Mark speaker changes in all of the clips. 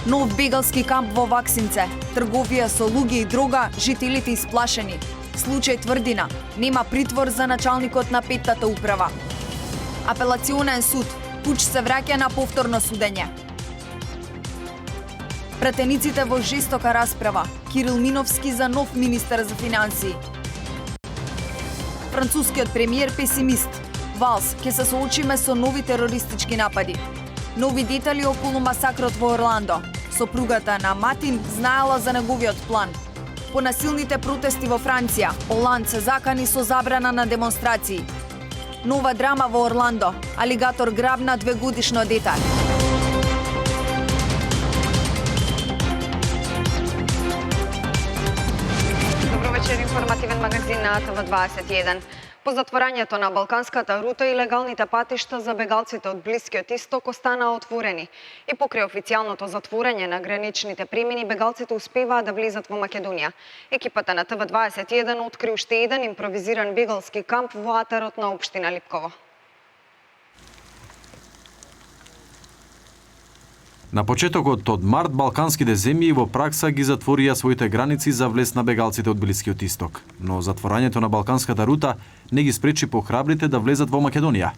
Speaker 1: Нов бегалски камп во Ваксинце, трговија со луѓе и дрога, жителите исплашени. Случај Тврдина, нема притвор за началникот на петтата управа. Апелационен суд, Пуч се враќа на повторно судење. Пратениците во жестока расправа, Кирил Миновски за нов министер за финансии. Францускиот премиер песимист, Валс, ке се соочиме со нови терористички напади. Нови детали околу масакрот во Орландо. Сопругата на Матин знаела за неговиот план. По насилните протести во Франција, Оланд се закани со забрана на демонстрации. Нова драма во Орландо. Алигатор грабна 2-годишно дете.
Speaker 2: Добро вечер, информативен магазин на ТВ21. По затворањето на Балканската рута, илегалните патишта за бегалците од Блискиот Исток останаа отворени. И покрај официјалното затворање на граничните премини, бегалците успеваат да влизат во Македонија. Екипата на ТВ21 откри уште еден импровизиран бегалски камп во атарот на општина Липково.
Speaker 3: На почетокот од март, балканските земји во пракса ги затворија своите граници за влез на бегалците од Блискиот Исток. Но затворањето на Балканската рута не ги спречи похрабрите да влезат во Македонија.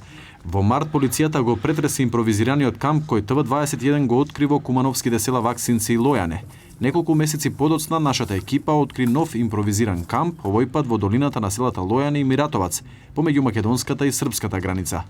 Speaker 3: Во март полицијата го претресе импровизираниот камп кој ТВ21 го откри во кумановските села Ваксинце и Лојане. Неколку месеци подоцна нашата екипа откри нов импровизиран камп, овој пат во долината на селата Лојане и Миратовац, помеѓу македонската и српската граница.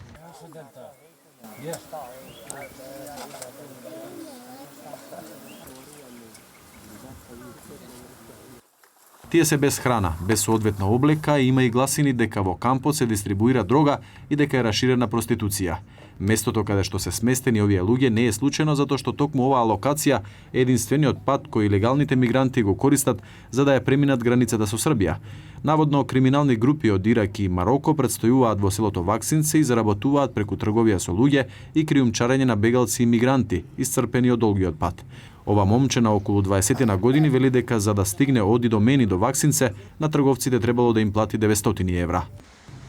Speaker 3: Тие се без храна, без соодветна облека и има и гласини дека во кампот се дистрибуира дрога и дека е раширена проституција. Местото каде што се сместени овие луѓе не е случајно затоа што токму оваа локација е единствениот пат кој легалните мигранти го користат за да ја преминат границата со Србија. Наводно криминални групи од Ирак и Мароко предстојуваат во селото Ваксинце и заработуваат преку трговија со луѓе и криумчарење на бегалци и мигранти, исцрпени од долгиот пат. Ова момче на околу 20 на години вели дека за да стигне од и до Мени до Ваксинце, на трговците требало да им плати 900 евра.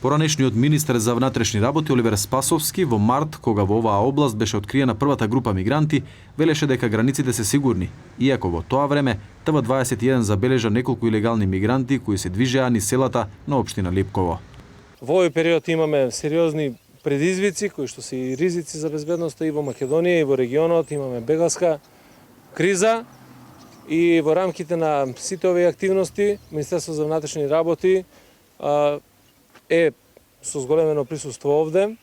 Speaker 3: Поранешниот министер за внатрешни работи Оливер Спасовски во март, кога во оваа област беше откриена првата група мигранти, велеше дека границите се сигурни, иако во тоа време ТВ21 забележа неколку илегални мигранти кои се движеа низ селата на општина Липково.
Speaker 4: Во овој период имаме сериозни предизвици кои што се и ризици за безбедноста и во Македонија и во регионот, имаме бегалска криза и во рамките на сите овие активности Министерството за внатрешни работи е со зголемено присуство овде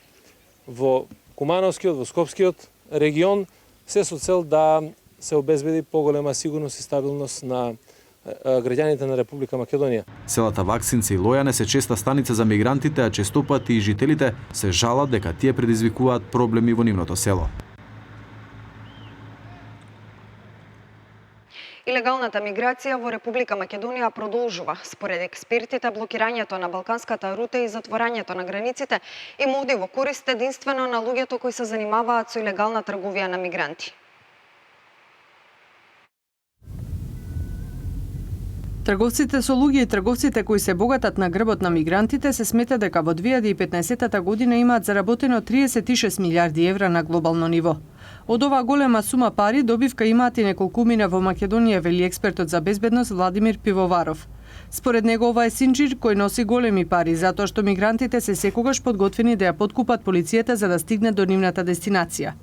Speaker 4: во Кумановскиот, во Скопскиот регион, се со цел да се обезбеди поголема сигурност и стабилност на граѓаните на Република Македонија.
Speaker 3: Селата Ваксинце и Лојане се честа станица за мигрантите, а честопати и жителите се жалат дека тие предизвикуваат проблеми во нивното село.
Speaker 2: Илегалната миграција во Република Македонија продолжува. Според експертите, блокирањето на Балканската рута и затворањето на границите им оди во корист единствено на луѓето кои се занимаваат со илегална трговија на мигранти.
Speaker 5: Трговците со луѓе и трговците кои се богатат на грбот на мигрантите се смета дека во 2015 година имаат заработено 36 милиарди евра на глобално ниво. Од оваа голема сума пари добивка имаат и неколкумина во Македонија, вели експертот за безбедност Владимир Пивоваров. Според него ова е синџир кој носи големи пари затоа што мигрантите се секогаш подготвени да ја подкупат полицијата за да стигнат до нивната дестинација.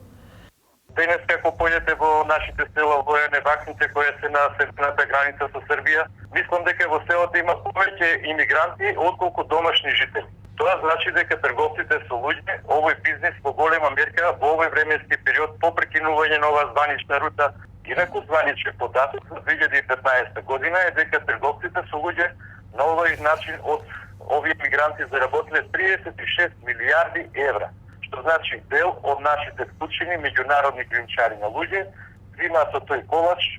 Speaker 6: Денес како појдете во нашите села Лојане, Ваксинце кои се на северната граница со Србија, мислам дека во селото има повеќе имигранти отколку домашни жители. Тоа значи дека трговците со луѓе, овој бизнис во голема мерка во овој временски период по прекинување на оваа званична рута, инаку званичен податок за 2015 година е дека трговците со луѓе на овој начин од овие мигранти заработиле 36 милиарди евра, што значи дел од нашите вклучени меѓународни кримчари на луѓе, зима со тој колач.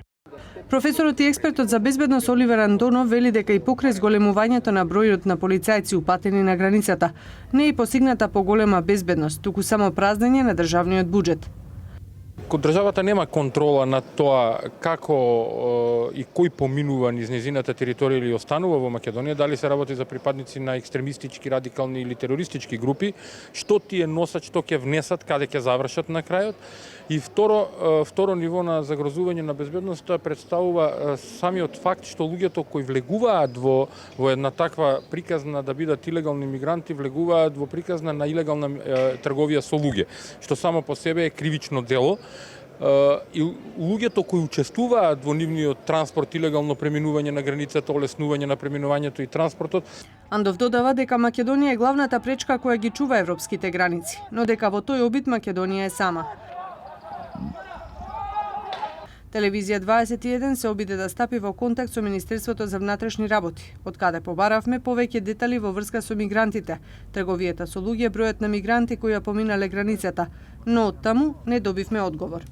Speaker 5: Професорот и експертот за безбедност Оливер Антонов вели дека и покрај зголемувањето на бројот на полицајци упатени на границата, не е постигната поголема безбедност, туку само празнење на државниот буџет.
Speaker 7: Државата нема контрола над тоа како и кој поминува низ незината територија или останува во Македонија, дали се работи за припадници на екстремистички, радикални или терористички групи, што тие носат, што ќе внесат, каде ќе завршат на крајот. И второ ниво на загрозување на безбедноста представува самиот факт што луѓето кои влегуваат во една таква приказна да бидат илегални мигранти, влегуваат во приказна на илегална трговија со луѓе, што само по себе е кривично дело. И луѓето кои учествуваат во нивниот транспорт, илегално преминување на границата, олеснување на преминувањето и транспортот.
Speaker 5: Андов додава дека Македонија е главната пречка која ги чува европските граници, но дека во тој обид Македонија е сама. Телевизија 21 се обиде да стапи во контакт со Министерството за внатрешни работи, од каде побаравме повеќе детали во врска со мигрантите, трговијата со луѓе, бројот на мигранти кои ја поминале границата, но од таму не добивме одговор.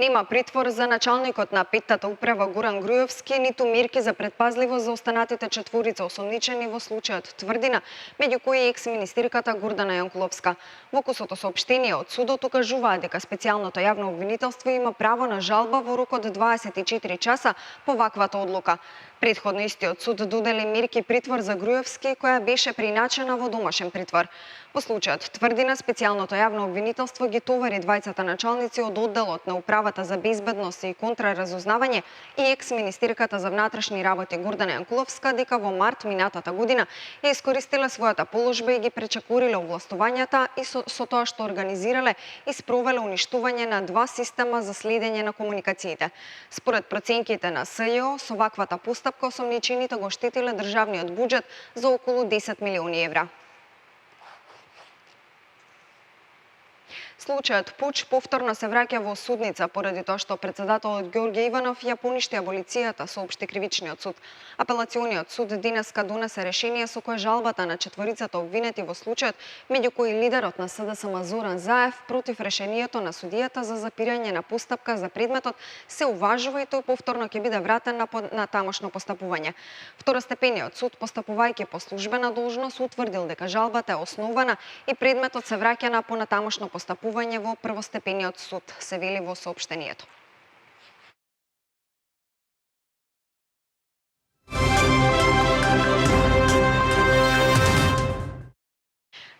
Speaker 2: Нема притвор за началникот на петтата управа Горан Груевски, ниту мерки за предпазливост за останатите четворица осомничени во случајот Тврдина, меѓу кои екс-министерката Гордана Јанкуловска. Во кусото соопштение од судот укажуваат дека специјалното јавно обвинителство има право на жалба во рок од 24 часа по ваквата одлука. Претходно истиот суд додели мерки притвор за Груевски, која беше преиначена во домашен притвор. По случајот Тврдина, специјалното јавно обвинителство ги товари двајцата началници од одделот на Управата за безбедност и контраразузнавање и екс-министерката за внатрешни работи Гордана Јанкуловска дека во март минатата година ја искористиле својата положба и ги пречекориле овластувањата и со тоа што организирале и спровеле уништување на 2 система за следење на комуникациите. Според проценките на СЈО, со ваквата постапка осомничените го штетиле државниот буџет за околу 10 милиони евра. Случајот Пуч повторно се враќа во судница поради тоа што председателот Ѓорѓе Иванов ја поништи аболицијата, соопшти кривичниот суд. Апелациониот суд денеска донесе решение со кое жалбата на четворицата обвинети во случајот, меѓу кои лидерот на СДСМ Зоран Заев, против решението на судијата за запирање на постапка за предметот се уважува и тој повторно ќе биде вратен на тамошно постапување. Второстепениот суд, постапувајќи по службена должност, утврдил дека жалбата е основана и предметот се враќа на понатамошно постапување во првостепениот суд, се вели во соопштението.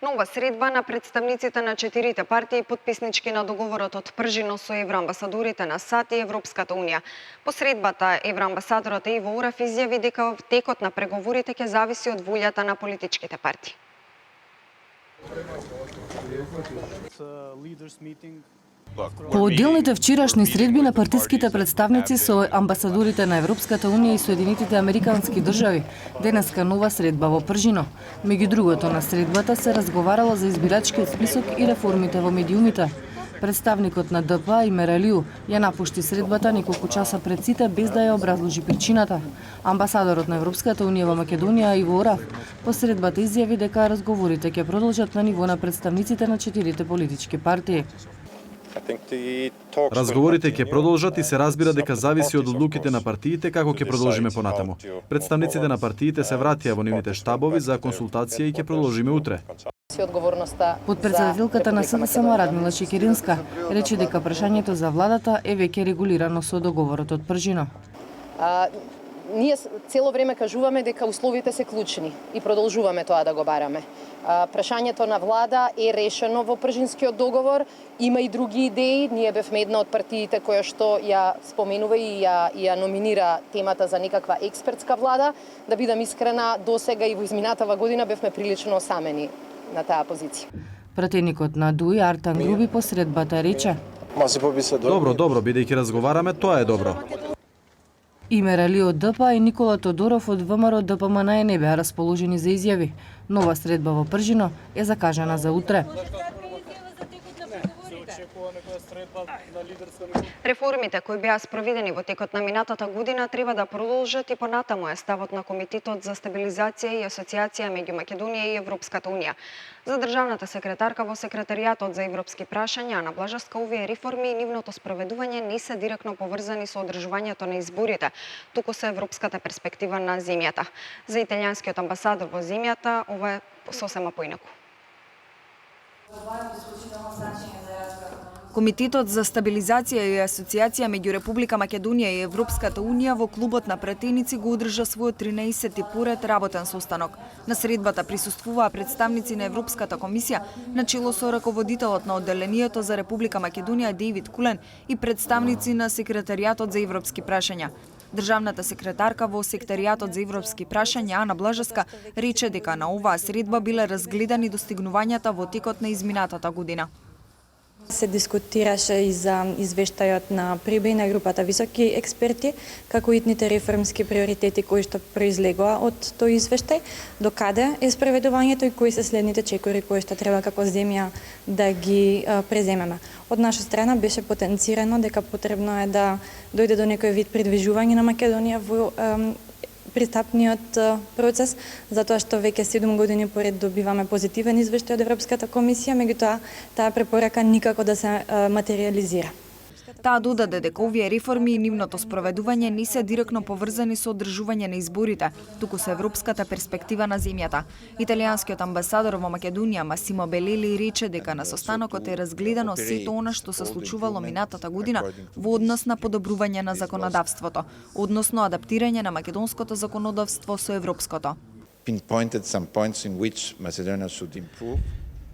Speaker 2: Нова средба на представниците на 4 партии потписнички на договорот од Пржино со евроамбасадорите на САД и Европската унија. По средбата евроамбасадорот Иво Урав изјави дека текот на преговорите ќе зависи од волјата на политичките партии.
Speaker 8: По одделните вчерашни средби на партиските представници со амбасадорите на Европската унија и Соединетите американски држави, денеска нова средба во Пржино. Меѓу другото на средбата се разговарало за избирачкиот список и реформите во медиумите. Представникот на ДП Имер Алиу ја напушти средбата неколку часа пред сите без да ја образложи причината. Амбасадорот на Европската унија во Македонија Иво Орав по средбата изјави дека разговорите ќе продолжат на ниво на представниците на 4 политички партии.
Speaker 3: Разговорите ќе продолжат и се разбира дека зависи од одлуките на партиите како ќе продолжиме понатаму. Представниците на партиите се вратија во нивните штабови за консултација и ќе продолжиме утре.
Speaker 8: Подпредседателката на СДСМ Радмила Шекеринска рече дека прашањето за владата е веќе регулирано со договорот од Пржино.
Speaker 9: Ние цело време кажуваме дека условите се клучни и продолжуваме тоа да го бараме. Прашањето на влада е решено во Пржинскиот договор, има и други идеи. Ние бевме една од партиите која што ја споменува и ја номинира темата за некаква експертска влада. Да бидам искрена, досега и во изминатава година бевме прилично осамени на таа позиција.
Speaker 8: Пратеникот на ДУИ Артан Груби по средбата рече:
Speaker 3: Добро, бидејќи разговараме, тоа е добро.
Speaker 8: Имер Али од ДП и Никола Тодоров од ВМРО ДПМН не беа расположени за изјави. Нова средба во Пржино е закажана за утре.
Speaker 2: Реформите кои беа спроведени во текот на минатата година треба да продолжат и понатаму е ставот на Комитетот за стабилизација и асоциација меѓу Македонија и Европската унија. За државната секретарка во Секретаријатот за европски прашања Ана Блажевска, овие реформи и нивното спроведување не се директно поврзани со одржувањето на изборите, туку со европската перспектива на земјата. За италијанскиот амбасадор во земјата ова е сосема поинаку.
Speaker 1: Комитетот за стабилизација и асоциација меѓу Република Македонија и Европската унија во клубот на пратеници го одржа својот 13-ти поред работен состанок. На средбата присуствуваа представници на Европската комисија, начело со раководителот на одделението за Република Македонија Дейвид Кулен и представници на Секретаријатот за европски прашања. Државната секретарка во Секретаријатот за европски прашања Ана Блажевска рече дека на оваа средба биле разгледани достигнувањата во текот на изминатата година.
Speaker 10: Се дискутираше и за извештајот на ПРИБЕ и на групата високи експерти, како итните реформски приоритети кои што произлегоа од тој извештај, до каде е спроведувањето и кои се следните чекори кои што треба како земја да ги преземеме. Од наша страна беше потенцирано дека потребно е да дојде до некој вид придвижување на Македонија во пристапниот процес, затоа што веќе 7 години поред добиваме позитивен извештај од Европската комисија, меѓутоа таа препорака никако да се материализира.
Speaker 1: Таа додаде дека овие реформи и нивното спроведување не се директно поврзани со одржување на изборите, туку со европската перспектива на земјата. Италијанскиот амбасадор во Македонија Масимо Белели рече дека на состанокот е разгледано сето она што се случувало минатата година во однос на подобрување на законодавството, односно адаптирање на македонското законодавство со европското.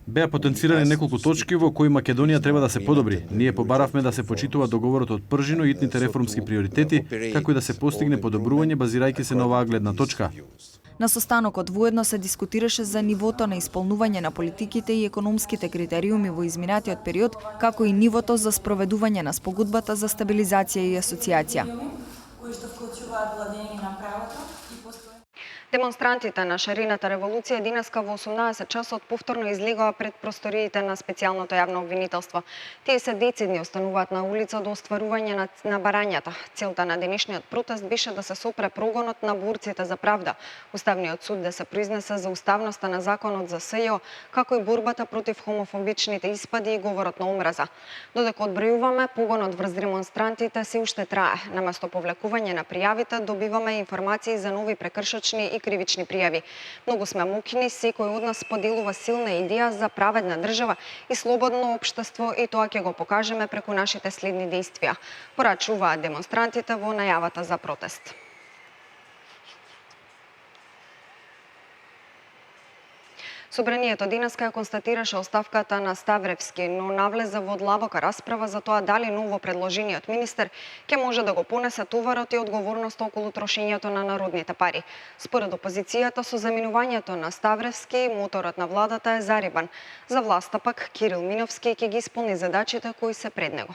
Speaker 3: Беа потенцирани неколку точки во кои Македонија треба да се подобри. Ние побаравме да се почитува договорот од Пржино и итните реформски приоритети, како и да се постигне подобрување базирајќи се на оваа гледна точка.
Speaker 1: На состанокот воедно се дискутираше за нивото на исполнување на политиките и економските критериуми во изминатиот период, како и нивото за спроведување на спогодбата за стабилизација и асоциација.
Speaker 10: Кои што вклучуваат владење на правото.
Speaker 2: Демонстрантите на шарената револуција денеска во 18 часот повторно излегоа пред просториите на специјалното јавно обвинителство. Тие се децидни остануваат на улица до остварување на барањата. Целта на денешниот протест беше да се сопре прогонот на борците за правда, Уставниот суд да се произнесе за уставноста на законот за СЈО, како и борбата против хомофобичните испади и говорот на омраза. Додека одбројуваме, погонот врз демонстрантите се уште трае. Наместо повлекување на пријавите, добиваме информации за нови прекршочни и кривични пријави. Многу сме мукни, секој од нас поделува силна идеја за праведна држава и слободно општество и тоа ќе го покажеме преку нашите следни действија, порачуваат демонстрантите во најавата за протест. Собранието денеска ја констатираше оставката на Ставревски, но навлезе во длабока расправа за тоа дали ново предложениот министер ќе може да го понесе товарот и одговорноста околу трошењето на народните пари. Според опозицијата, со заминувањето на Ставревски, моторот на владата е зарибан. За власта пак Кирил Миновски ќе ги исполни задачите кои се пред него.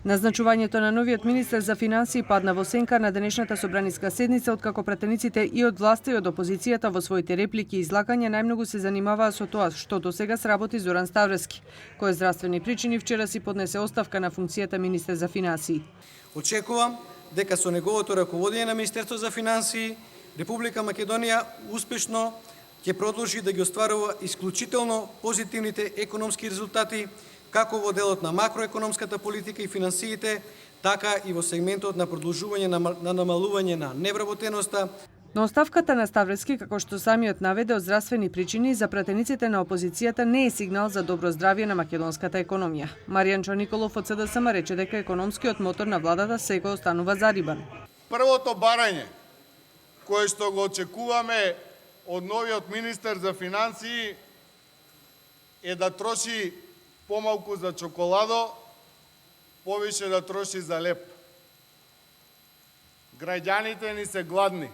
Speaker 5: Назначувањето на новиот министер за финансии падна во сенка на денешната собраниска седница, откако пратениците и од власта и од опозицијата во своите реплики и излагања најмногу се занимаваа со тоа што досега сработи Зоран Ставревски, кој здравствени причини вчера си поднесе оставка на функцијата министер за финансии.
Speaker 11: Очекувам дека со неговото раководење на Министерство за финансии, Република Македонија успешно ќе продолжи да ги остварува исклучително позитивните економски резултати како во делот на макроекономската политика и финансиите, така и во сегментот на продолжување на намалување на невработеноста.
Speaker 5: Но оставката на Ставревски, како што самиот наведе од здравствени причини, за пратениците на опозицијата не е сигнал за добро здравје на македонската економија. Маријан Чониколов од СДСМ рече дека економскиот мотор на владата сега останува зарибан.
Speaker 12: Првото барање кое што го очекуваме од новиот министер за финансии е да троши помалку за чоколадо, повише да троши за леп. Граѓаните ни се гладни.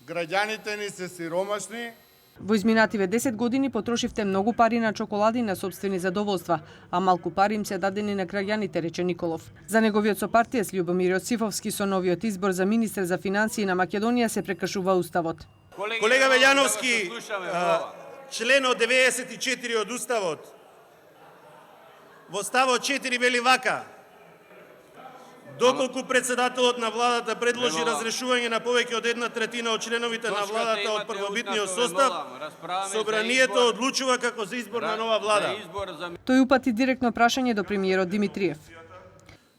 Speaker 12: Граѓаните ни се сиромашни.
Speaker 5: Во изминативе 10 години потрошивте многу пари на чоколади на собствени задоволства, а малку пари им се дадени на граѓаните, рече Николов. За неговиот сопартиец Љубомир Јосифовски со новиот избор за министер за финансии на Македонија се прекршува уставот.
Speaker 11: Колега Велјановски,
Speaker 13: членот 94 од Уставот. Во ставот 4 вели вака: доколку председателот на владата предложи разрешување на повеќе од 1/3 од членовите на владата од првобитниот состав, собранието одлучува како за избор на нова влада.
Speaker 5: Тој упати директно прашање до премиерот Димитриев.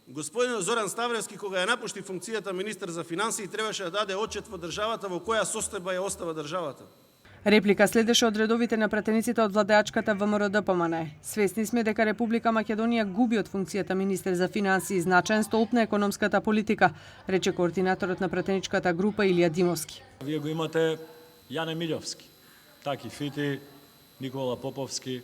Speaker 13: Господинот Зоран Ставревски, кога ја напушти функцијата министер за финансии, требаше да даде отчет во државата во која состојба ја остава државата.
Speaker 5: Реплика следеше од редовите на пратениците од владеачката ВМРО-ДПМНЕ. Свесни сме дека Република Македонија губи од функцијата министер за финансии значаен столб на економската политика, рече координаторот на пратеничката група Илија Димовски.
Speaker 14: Вие го имате Јане Милјовски, Таки Фити, Никола Поповски,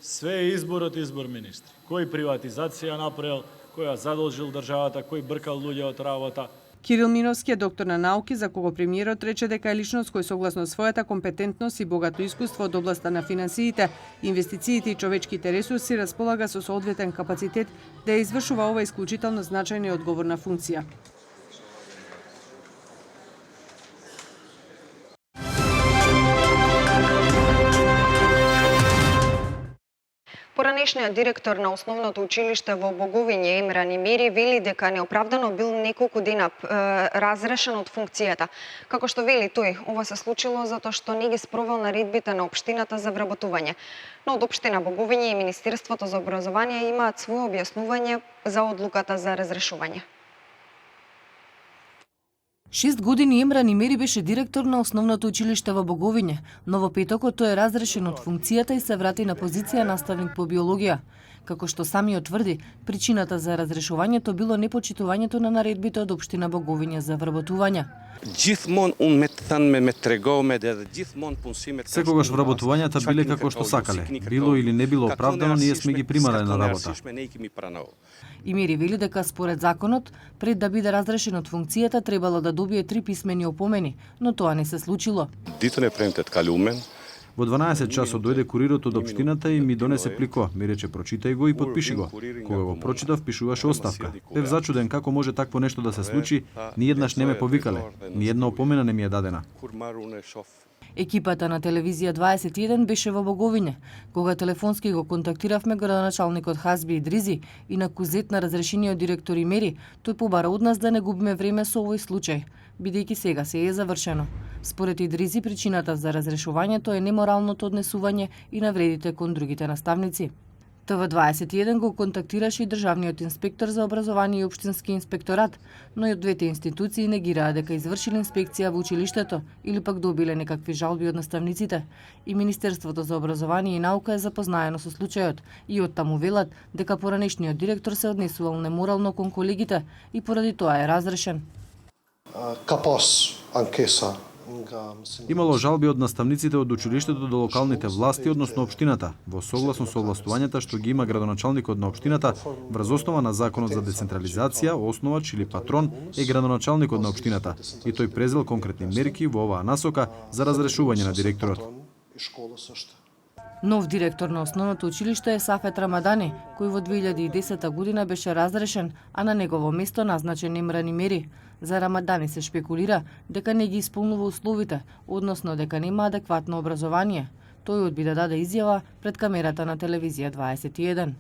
Speaker 14: све е избор министри. Кој приватизација направил, кој ја задолжил државата, кој бркал луѓе од работа.
Speaker 5: Кирил Миновски е доктор на науки, за кого премиерот рече дека е личност кој согласно својата компетентност и богато искуство од областа на финансиите, инвестициите и човечките ресурси располага со соодветен капацитет да ја извршува ова исклучително значајна и одговорна функција.
Speaker 2: Поранешниот директор на основното училиште во Боговиње Емра Нимери вели дека неоправдано бил неколку дена разрешен од функцијата. Како што вели тој, ова се случило затоа што не ги спровел наредбите на општината за вработување. Но од општина Боговиње и Министерството за образование имаат своје објаснување за одлуката за разрешување.
Speaker 8: 6 години Емра Нимери беше директор на основното училиште во Боговиње, но во петокот тој е разрешен од функцијата и се врати на позиција наставник по биологија. Како што самиот тврди, причината за разрешувањето било непочитувањето на наредбите од општина Боговиње за вработување.
Speaker 3: Секогаш вработувањата биле како што сакале. Било или не било оправдано, ние сме ги примале на работа.
Speaker 8: Имери вели дека според законот, пред да биде разрешен од функцијата, требало да добие 3 писмени опомени, но тоа не се случило.
Speaker 3: Во 12 часот дојде курирот од општината и ми донесе плико. Ми рече прочитај го и подпиши го. Кога го прочитав, пишуваше оставка. Бев зачуден како може такво нешто да се случи, ниеднаш не ме повикале, ниедна опомена не ми е дадена.
Speaker 8: Екипата на телевизија 21 беше во Боговиње, кога телефонски го контактиравме градоначалникот Хазби Идризи и на кузет на разрешениот директор Имери, тој побара од нас да не губиме време со овој случај, бидејќи сега се е завршено. Според Идризи, причината за разрешувањето е неморалното однесување и навредите кон другите наставници. ТВ21 го контактираше и државниот инспектор за образование и општински инспекторат, но и од двете институции негираа дека извршиле инспекција во училиштето или пак добиле некакви жалби од наставниците. И Министерството за образование и наука е запознаено со случајот и оттаму велат дека поранешниот директор се однесувал неморално кон колегите и поради тоа е разрешен.
Speaker 3: Имало жалби од наставниците од училиштето до локалните власти, односно општината, во согласно со овластувањата што ги има градоначалникот на општината, врз основа на законот за децентрализација, основач или патрон е градоначалникот на општината и тој презел конкретни мерки во оваа насока за разрешување на директорот.
Speaker 8: Нов директор на основното училиште е Сафет Рамадани, кој во 2010 година беше разрешен, а на негово место назначен Емра Нимери. За Рамадани се шпекулира дека не ги исполнува условите, односно дека нема адекватно образование. Тој одби да даде изјава пред камерата на телевизија 21.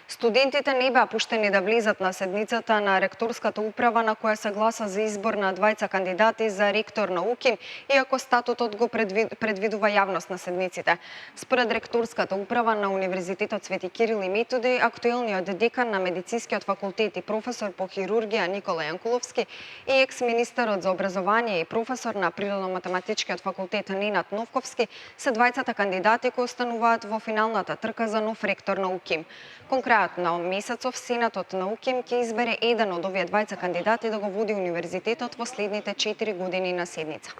Speaker 2: Студентите не беа пуштени да влизат на седницата на ректорската управа на која се гласа за избор на двајца кандидати за ректор на УКИМ, иако статутот го предвидува јавност на седниците. Според ректорската управа на Универзитетот Свети Кирил и Методи, актуелниот декан на медицинскиот факултет и професор по хирургија Никола Јанкуловски и екс-министерот за образование и професор на Природно-математичкиот факултет Ненад Новковски се двајцата кандидати кои остануваат во финалната трка за нов ректор на УКИМ. Конкретно месецов Сенатот на УКИМ ќе избере еден од овие двајца кандидати да го води универзитетот во следните 4 години на седница.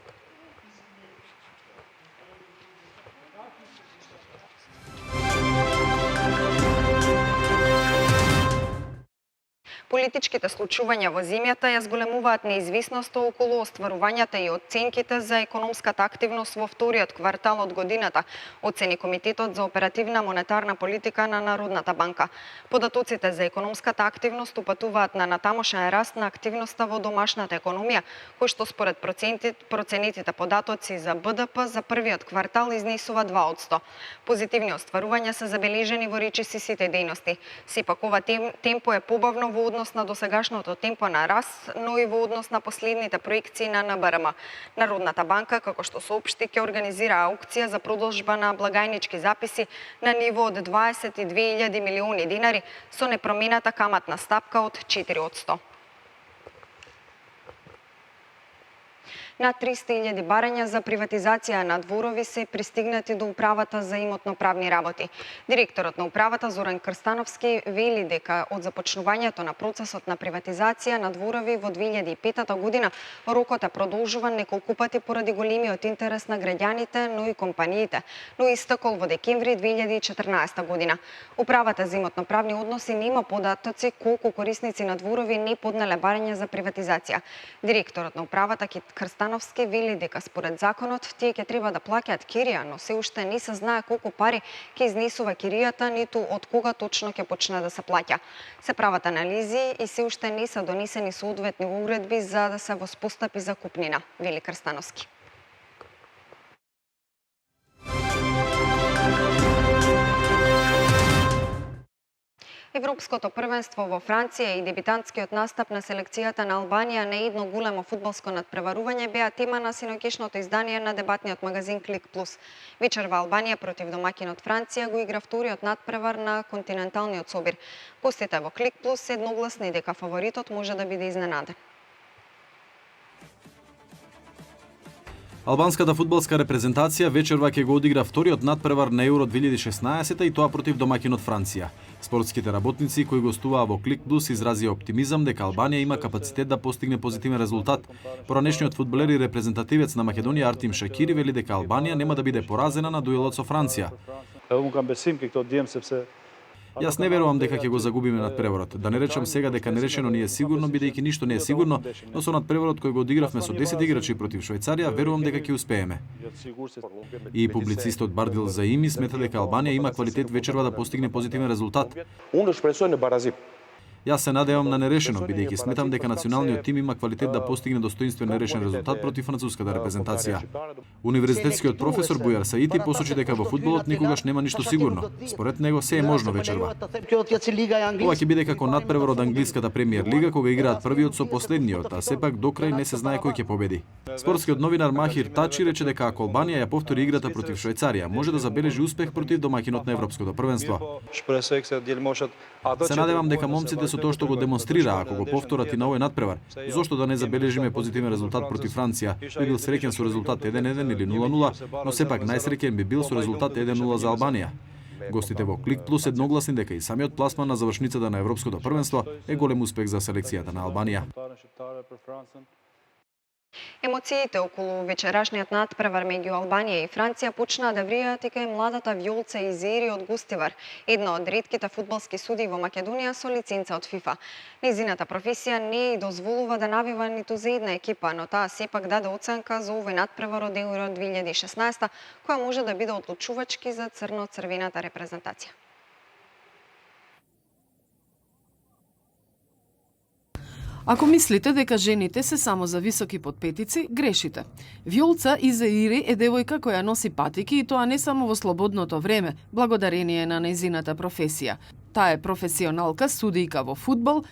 Speaker 2: Политичките случувања во земјата ја зголемуваат неизвисноста околу остварувањата и оценките за економската активност во вториот квартал од годината, оцени Комитетот за оперативна монетарна политика на Народната банка. Податоците за економската активност упатуваат на натамошен раст на активноста во домашната економија, кој што според проценетите податоци за БДП за првиот квартал изнесува 2%. Позитивни остварувања се забележени во речиси сите дејности. Сепак ова темпо е побавно во однос на досегашното темпо на раст, но и во однос на последните проекции на НБРМ. Народната банка, како што соопшти, ќе организира аукција за продолжба на благајнички записи на ниво од 22.000 милиони динари со непромената каматна стапка од 4%. На 300.000 барања за приватизација на дворови се пристигнати до управата за имотно-правни работи. Директорот на управата Зоран Крстановски вели дека од започнувањето на процесот на приватизација на дворови во 2005 година рокот е продолжуван неколку пати поради големиот интерес на граѓаните, но и компаниите, но истекол во декември 2014 година. Управата за имотно-правни односи нема податоци колку корисници на дворови не поднеле барања за приватизација. Директорот на управата Крстановски вели дека според законот тие ќе треба да плаќаат кирија, но се уште не се знае колку пари ќе изнесува киријата, ниту од кога точно ќе почне да се плаќа. Се прават анализи и се уште не се донесени соодветни уредби за да се воспостапи закупнина, вели Крстановски. Европското првенство во Франција и дебитантскиот настап на селекцијата на Албанија на едно големо фудбалско надпреварување беа тема на синоќешното издание на дебатниот магазин Клик Плюс. Вечерва Албанија против домакинот Франција го игра вториот надпревар на континенталниот собир. Гостите во Клик Плюс се едногласни дека фаворитот може да биде изненаден.
Speaker 3: Албанската фудбалска репрезентација вечерва ќе го одигра вториот надпревар на Еуро 2016 и тоа против домакинот Франција. Спортските работници кои гостуваа во Клик Плюс изразија оптимизам дека Албанија има капацитет да постигне позитивен резултат. Поранешниот фудбалер и репрезентативец на Македонија Артим Шакири вели дека Албанија нема да биде поразена на дуелот со Франција. Јас не верувам дека ќе го загубиме надпреварот. Да не речам сега дека нерешено не е сигурно, бидејќи ништо не е сигурно, но со надпреварот кој го одигравме со 10 играчи против Швајцарија, верувам дека ќе успееме. И публицистот Бардил Заими смета дека Албанија има квалитет вечерва да постигне позитивен резултат. Јас се надевам на нерешено, бидејќи сметам дека националниот тим има квалитет да постигне достоинствен нерешен резултат против француската репрезентација. Универзитетскиот професор Бујар Саити посочи дека во фудбалот никогаш нема ништо сигурно. Според него се е можно вечерва. Ова ќе биде како надпревар од англиската премиер лига кога играат првиот со последниот, а сепак до крај не се знае кој ќе победи. Спортскиот новинар Махир Тачи рече дека ако Албанија ја повтори играта против Швајцарија, може да забележи успех против домакинот на Европското првенство. Се надевам дека момците со тоа што го демонстрира, ако го повторат и на овој надпревар, зошто да не забележиме позитивен резултат против Франција? Би бил среќен со резултат 1-1 или 0-0, но сепак најсреќен би бил со резултат 1-0 за Албанија. Гостите во Клик Плюс едногласни дека и самиот пласман на завршницата на Европското првенство е голем успех за селекцијата на Албанија.
Speaker 2: Емоциите околу вечерашниот надпревар меѓу Албанија и Франција почнаа да вријаат и кај младата Вјолца Изери од Густивар, една од ретките фудбалски судии во Македонија со лиценца од ФИФА. Незината професија не ја дозволува да навива ниту за една екипа, но таа сепак даде оценка за овој надпревар од Еуро 2016, која може да биде одлучувачки за црно-црвената репрезентација.
Speaker 8: Ако мислите дека жените се само за високи подпетици, грешите. Вјолца Изеири е девојка која носи патики и тоа не само во слободното време, благодарение на нејзината професија. Таа е професионалка судијка во фудбал,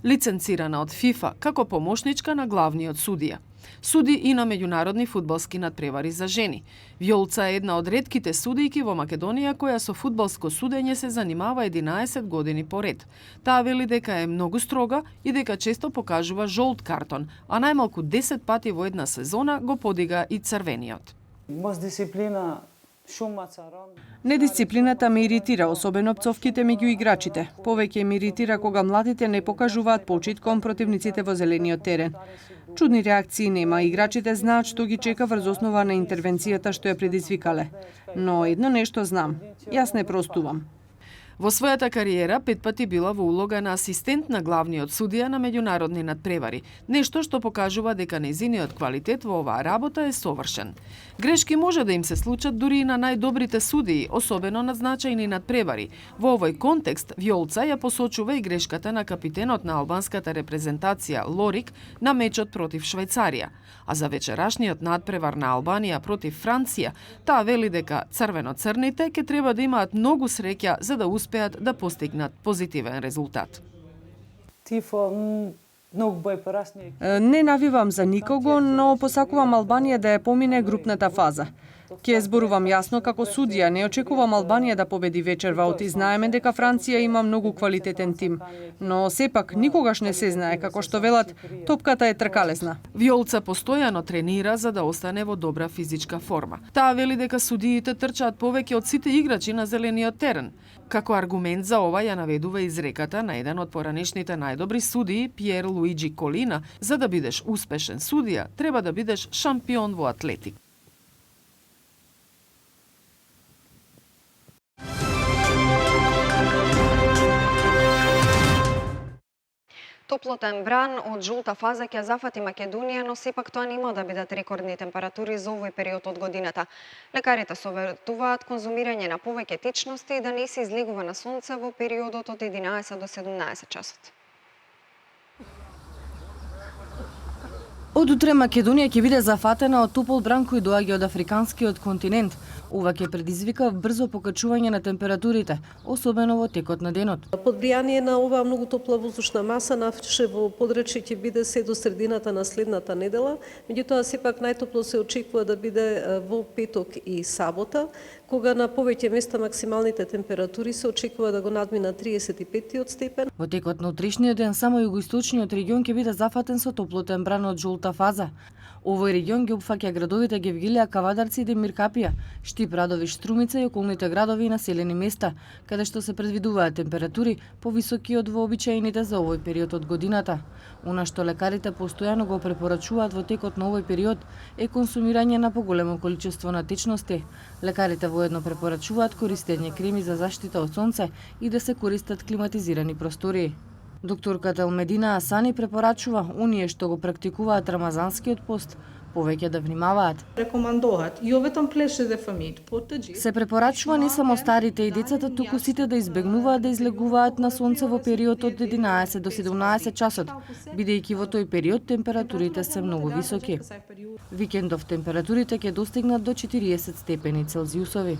Speaker 8: лиценцирана од ФИФА како помошничка на главниот судија. Суди и на меѓународни фудбалски надпревари за жени. Вјолца е една од ретките судијки во Македонија која со фудбалско судење се занимава 11 години поред. Таа вели дека е многу строга и дека често покажува жолт картон, а најмалку 10 пати во една сезона го подига и црвениот.
Speaker 5: Недисциплината ме иритира, особено пцовките меѓу играчите. Повеќе ме иритира кога младите не покажуваат почит кон противниците во зелениот терен. Чудни реакции нема, играчите знаат што ги чека врз основа на интервенцијата што ја предизвикале. Но едно нешто знам, јас не простувам. Во својата кариера 5 пати била во улога на асистент на главниот судија на меѓународни надпревари, нешто што покажува дека нејзиниот квалитет во оваа работа е совршен. Грешки може да им се случат дури и на најдобрите судии, особено на значајни надпревари. Во овој контекст, Вјолца ја посочува и грешката на капитенот на албанската репрезентација Лорик на мечот против Швајцарија. А за вечерашниот надпревар на Албанија против Франција, таа вели дека црвено-црните ќе треба да имаат многу среќа за да успеат да постигнат позитивен резултат. Не навивам за никого, но посакувам Албанија да ја помине групната фаза. Ќе зборувам јасно како судија, не очекувам Албанија да победи вечерва, знаеме дека Франција има многу квалитетен тим, но сепак никогаш не се знае, како што велат, топката е тркалезна. Вјолца постојано тренира за да остане во добра физичка форма. Таа вели дека судиите трчаат повеќе од сите играчи на зелениот терен. Како аргумент за ова ја наведува изреката на еден од поранешните најдобри судии, Пиер Луиджи Колина: за да бидеш успешен судија, треба да бидеш шампион во атлетик.
Speaker 2: Топлотен бран од жулта фаза ќе зафати Македонија, но сепак тоа нема да бидат рекордни температури за овој период од годината. Лекарите советуваат конзумирање на повеќе течности и да не се излегува на сонце во периодот од 11 до 17 часот.
Speaker 8: Од утре Македонија ќе биде зафатена од топол бран кој доаѓа од африканскиот континент. Ова ќе предизвика брзо покачување на температурите, особено во текот на денот.
Speaker 15: Подбријание на оваа многу топла воздушна маса навче во подречје ќе биде се до средината на следната недела, меѓутоа сепак најтопло се очекува да биде во петок и сабота, кога на повеќе места максималните температури се очекува да го надминат 35 степен.
Speaker 8: Во текот на утрешниот ден само југоисточниот регион ќе биде зафатен со топлотен бран од жулта фаза. Овој регион ги опфаќа градовите Гевгилија, Кавадарци и Демир Капија, Штип, Радовиш, Струмица и околните градови и населени места, каде што се предвидуваат температури повисоки од вообичаените за овој период од годината. Она што лекарите постојано го препорачуваат во текот на овој период е консумирање на поголемо количество на течности. Лекарите воедно препорачуваат користење креми за заштита од сонце и да се користат климатизирани простории. Докторката Елмедина Асани препорачува оние што го практикуваат рамазанскиот пост повеќе да внимаваат. Се препорачува не само старите и децата, туку сите да избегнуваат да излегуваат на сонце во период од 11 до 17 часот, бидејќи во тој период температурите се многу високи. Викендов температурите ќе достигнат до 40 степени Целзиусови.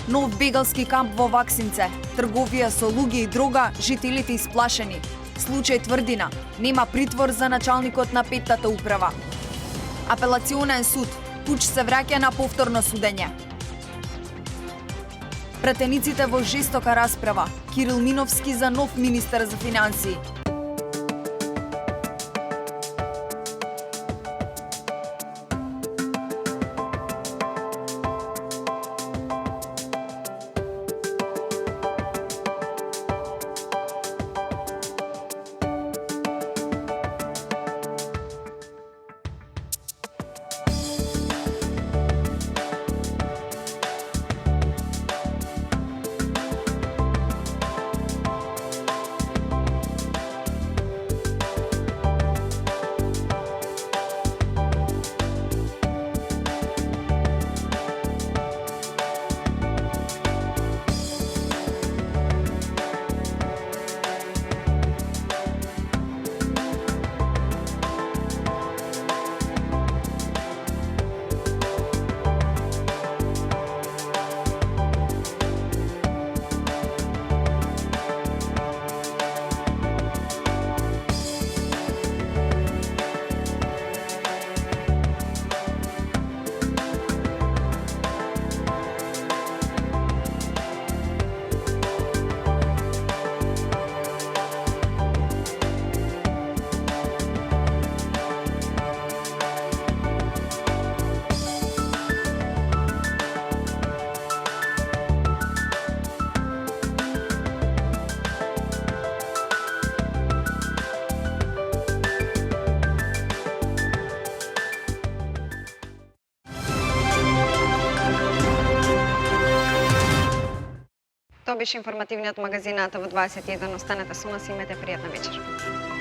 Speaker 1: Нов бегалски камп во Ваксинце. Трговија со луѓе и дрога, жителите исплашени. Случај тврдина. Нема притвор за началникот на петтата управа. Апелационен суд. Пуч се враќа на повторно судење. Претениците во жестока расправа. Кирил Миновски за нов министер за финансии.
Speaker 2: Тоа беше информативниот магазин на ТВ21. Останете со нас и имете пријатна вечер.